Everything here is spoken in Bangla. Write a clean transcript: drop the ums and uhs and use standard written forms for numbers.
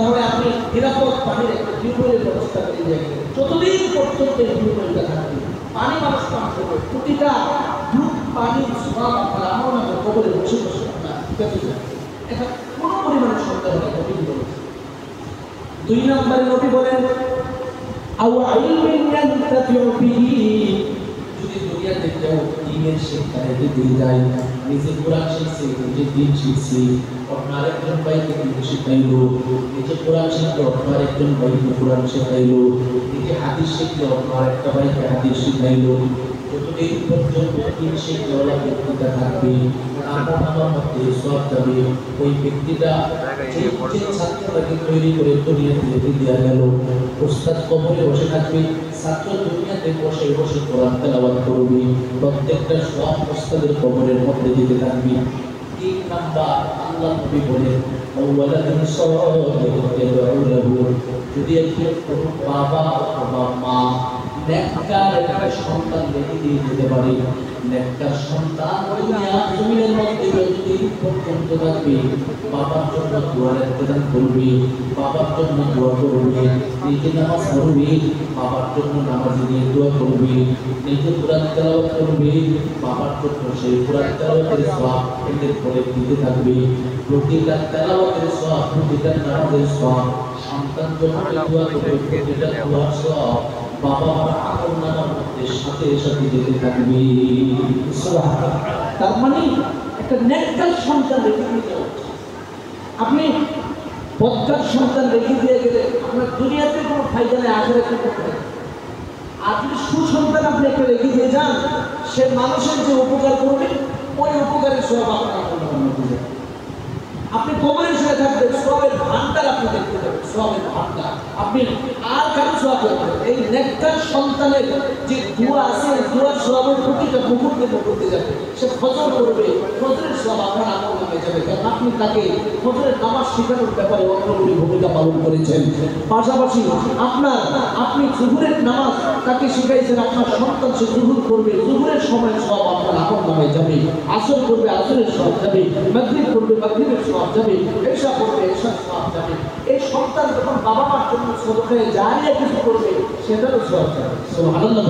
তাহলে আপনি নিরাপদ পানির একটা টিউবওয়েলের ব্যবস্থা করে দিয়েছেন। যতদিন পর্যন্ত এই টিউবওয়েলটা থাকবে পানি মানুষ পান করবে, প্রতিটা দুধ পানির সওয়াব আপনার আমল নামে কবরে বসে বসে আপনার পেতে যাবে। এটা কোনো পরিমাণে সন্দেহ নেই। নবী বলেছেন। 2 নম্বরে নবী বলেন আও ইলমিন ইয়ানতাফিউ বিহি, যদি দুনিয়াতে কেউ দ্বীনের শিক্ষায় দিতে যায়, নিজে কোরআন শিখছে, নিজে দ্বীন শিখছে, অন্য আরেকজন ভাইকে দ্বীন শিখাইলো, নিজে কোরআন শিখলো, অন্য আরেকজন ভাইকে কোরআন শিখাইলো, নিজে হাদিস শিখলো, অন্য আরেকটা ভাইকে হাদিস শিখাইলো, যতদিন পর্যন্ত দ্বীন শিখলেওয়ালা ব্যক্তিটা থাকবে আমার আমার মধ্যে সওয়াব যাবে। ওই ব্যক্তিটা যে ছাত্রটাকে তৈরি করে দুনিয়াতে রেখে দেওয়া গেল, ওস্তাদ কবরে বসে থাকবে, ছাত্র দুনিয়াতে বসে বসে কোরআন তেলাওয়াত করবে, প্রত্যেকটা সওয়াব ওস্তাদের কবরের মধ্যে দিতে থাকবে। 3 নাম্বার আল্লাহ নবী বলেন ওয়ালাদিন সালিহুন ইয়াদউ লাহু, যদি একজন বাবা অথবা মা নেককার একটা সন্তান রেখে দিয়ে যেতে পারে, নেককার সন্তান দুনিয়া জমিনের মধ্যে যতদিন পর্যন্ত থাকবে বাবার জন্য দোয়ার ইন্তজাম করবে, বাবার জন্য দোয়া করবে, নিজে নামাজ পড়বে, বাবার জন্য নামাজ নিয়ে দোয়া করবে, নিজে কোরআন তেলাওয়াত করবে, বাবার জন্য সেই কোরআন তেলাওয়াতের সওয়াব এদের পরে দিতে থাকবে। প্রতিটা তেলাওয়াতের সওয়াব, প্রতিটা নামাজের সওয়াব, সন্তান যখন দোয়া করবে প্রতিটা দোয়ার সওয়াব বাবা মার আমল নামার মধ্যে সাথে সাথে যেতে থাকবে। সুবহানাল্লাহ। তার মানে একটা নেককার সন্তান রেখে দিতে হচ্ছে। আপনি বদকার সন্তান রেখে দিয়ে গেলে আপনার দুনিয়াতে কোনো ফায়দা নেই, আখিরাতে কোনো ফায়দা নেই। আর যদি সুসন্তান আপনি একটা রেখে দিয়ে যান, সে মানুষের যে উপকার করবে ওই উপকারের সওয়াব আপনার আমল নামার মধ্যে যাবে। আপনি কবরে শুয়ে থাকবেন, সওয়াবের ভান্ডার আপনি দেখতে পাবেন, সওয়াবের ভান্ডার আপনি আর কারো সওয়াব করবেন। এই নেককার সন্তানের যে দোয়া আছে, দোয়ার সওয়াবের প্রতিটা মুহূর্তে করতে যাবে। সে ফজর করবে, ফজরের সওয়াব আপনার আমল নামে যাবে, কারণ আপনি তাকে ফজরের নামাজ শেখানোর ব্যাপারে অগ্রণী ভূমিকা পালন করেছেন। পাশাপাশি আপনি জুহুরের নামাজ তাকে শিখাইছেন, আপনার সন্তান সে জুহুর করবে, জুহুরের সময় সওয়াব আপনার আমল নামে যাবে। আসর করবে, আসরের সওয়াব যাবে। মাগরিব করবে, মাগরিবের সওয়াব যাবে। এশা করবে, এশার সওয়াব যাবে। এই সন্তান যখন বাবা মার জন্য সদকায়ে জারিয়া কিছু করবে, সেটারও সওয়াব যাবে। সুবহানাল্লাহ।